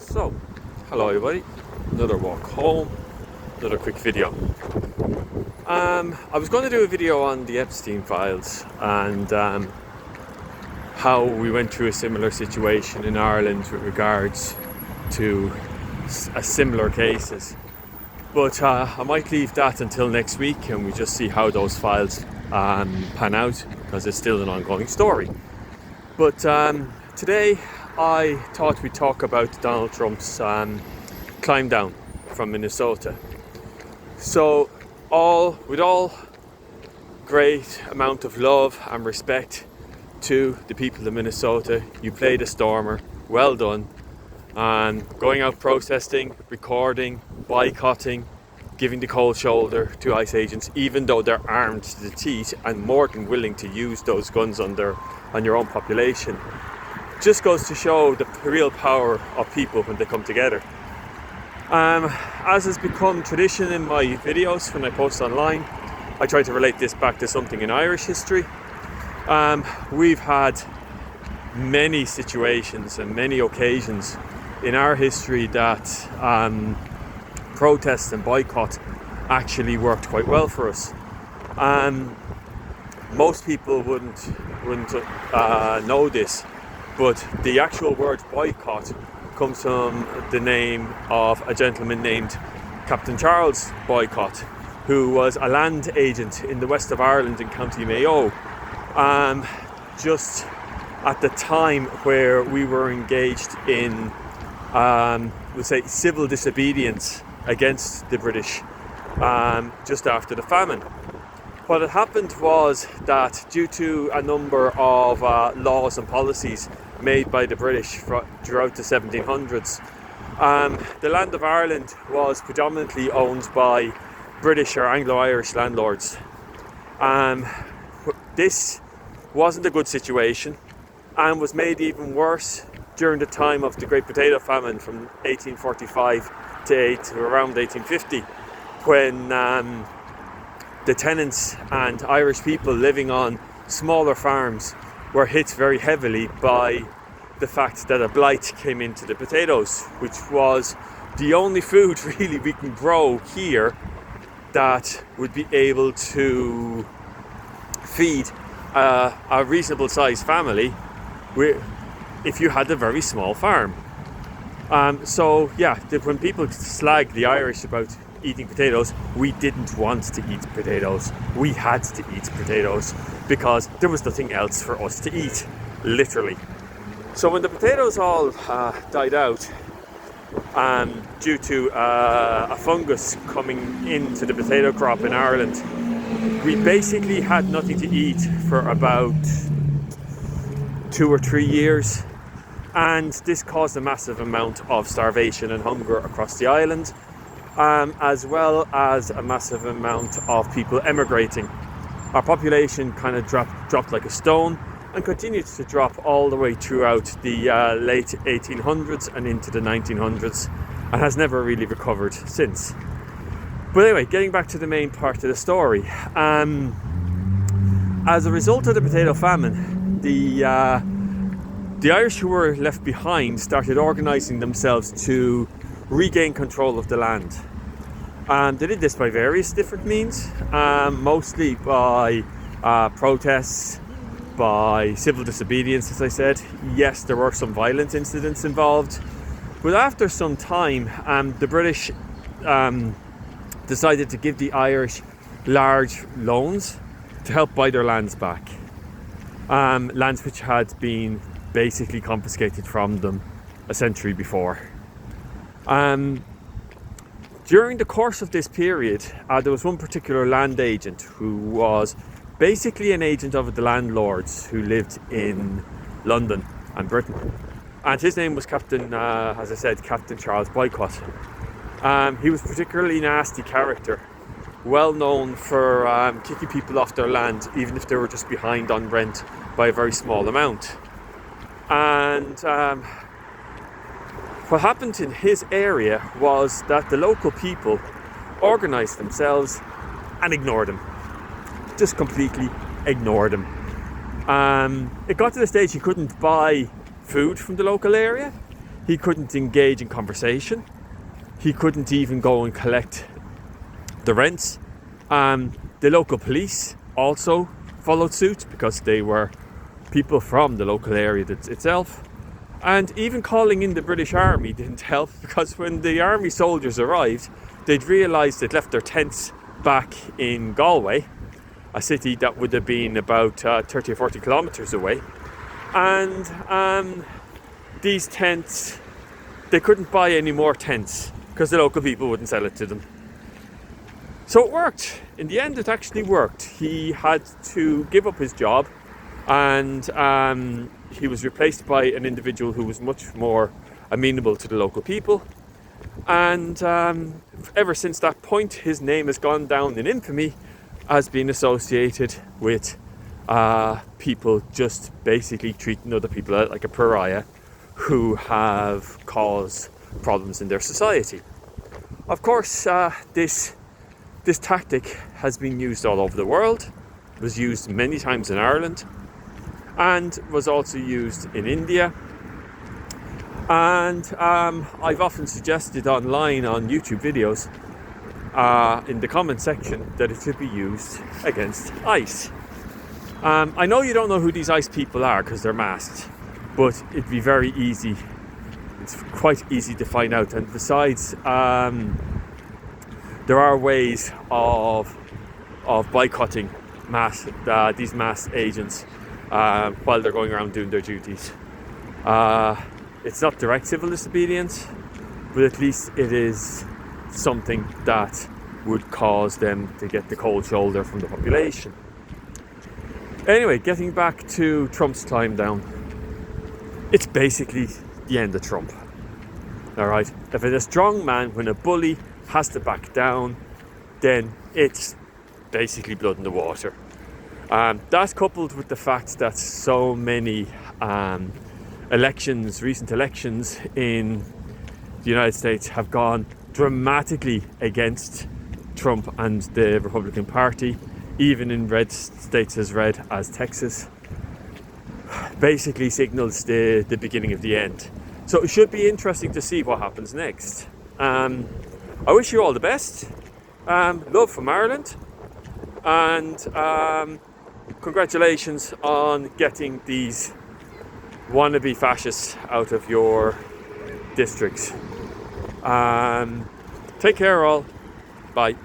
So, hello everybody, another walk home, another quick video. I was going to do a video on the Epstein files and how we went through a similar situation in Ireland with regards to similar cases. But I might leave that until next week and we just see how those files pan out, because it's still an ongoing story. But today I thought we'd talk about Donald Trump's climb down from Minnesota. So with all great amount of love and respect to the people of Minnesota, you played a stormer, well done. And going out protesting, recording, boycotting, giving the cold shoulder to ICE agents, even though they're armed to the teeth and more than willing to use those guns on your own population, just goes to show the real power of people when they come together. As has become tradition in my videos when I post online, I try to relate this back to something in Irish history. We've had many situations and many occasions in our history that protest and boycott actually worked quite well for us. Most people wouldn't know this, but the actual word boycott comes from the name of a gentleman named Captain Charles Boycott, who was a land agent in the west of Ireland in County Mayo, just at the time where we were engaged in we'll say civil disobedience against the British, just after the famine. What had happened was that due to a number of laws and policies made by the British throughout the 1700s, the land of Ireland was predominantly owned by British or Anglo-Irish landlords. This wasn't a good situation and was made even worse during the time of the Great Potato Famine from 1845 to around 1850, when the tenants and Irish people living on smaller farms were hit very heavily by the fact that a blight came into the potatoes, which was the only food really we can grow here that would be able to feed a reasonable sized family if you had a very small farm. When people slag the Irish about eating potatoes, we didn't want to eat potatoes. We had to eat potatoes because there was nothing else for us to eat, literally. So when the potatoes all died out due to a fungus coming into the potato crop in Ireland, we basically had nothing to eat for about 2 or 3 years, and this caused a massive amount of starvation and hunger across the island, as well as a massive amount of people emigrating. Our population kind of dropped like a stone and continued to drop all the way throughout the late 1800s and into the 1900s, and has never really recovered since. But anyway, getting back to the main part of the story, as a result of the potato famine, the Irish who were left behind started organising themselves to regain control of the land. They did this by various different means, mostly by protests, by civil disobedience, as I said. Yes, there were some violent incidents involved, but after some time, the British decided to give the Irish large loans to help buy their lands back. Lands which had been basically confiscated from them a century before. During the course of this period, there was one particular land agent who was basically an agent of the landlords who lived in London and Britain. And his name was Captain Charles Boycott. He was a particularly nasty character, well known for kicking people off their land, even if they were just behind on rent by a very small amount. And what happened in his area was that the local people organised themselves and ignored him. Just completely ignored him. It got to the stage he couldn't buy food from the local area. He couldn't engage in conversation. He couldn't even go and collect the rents. The local police also followed suit because they were people from the local area itself. And even calling in the British Army didn't help, because when the army soldiers arrived, they'd realised they'd left their tents back in Galway, a city that would have been about 30 or 40 kilometres away. And these tents, they couldn't buy any more tents because the local people wouldn't sell it to them. So it worked. In the end, it actually worked. He had to give up his job, and he was replaced by an individual who was much more amenable to the local people. And ever since that point, his name has gone down in infamy as being associated with people just basically treating other people out like a pariah who have caused problems in their society. Of course, this tactic has been used all over the world. It was used many times in Ireland, and was also used in India. And I've often suggested online on YouTube videos in the comment section that it should be used against ICE. I know you don't know who these ICE people are because they're masked, but it'd be very easy. It's quite easy to find out. And besides, there are ways of boycotting these mass agents while they're going around doing their duties. It's not direct civil disobedience, but at least it is something that would cause them to get the cold shoulder from the population. Anyway, getting back to Trump's climb down, it's basically the end of Trump. Alright, if it's a strong man, when a bully has to back down, then it's basically blood in the water. That's coupled with the fact that so many recent elections in the United States have gone dramatically against Trump and the Republican Party, even in red states as red as Texas, basically signals the beginning of the end. So it should be interesting to see what happens next. I wish you all the best. Love from Ireland, and congratulations on getting these wannabe fascists out of your districts. Take care all. Bye.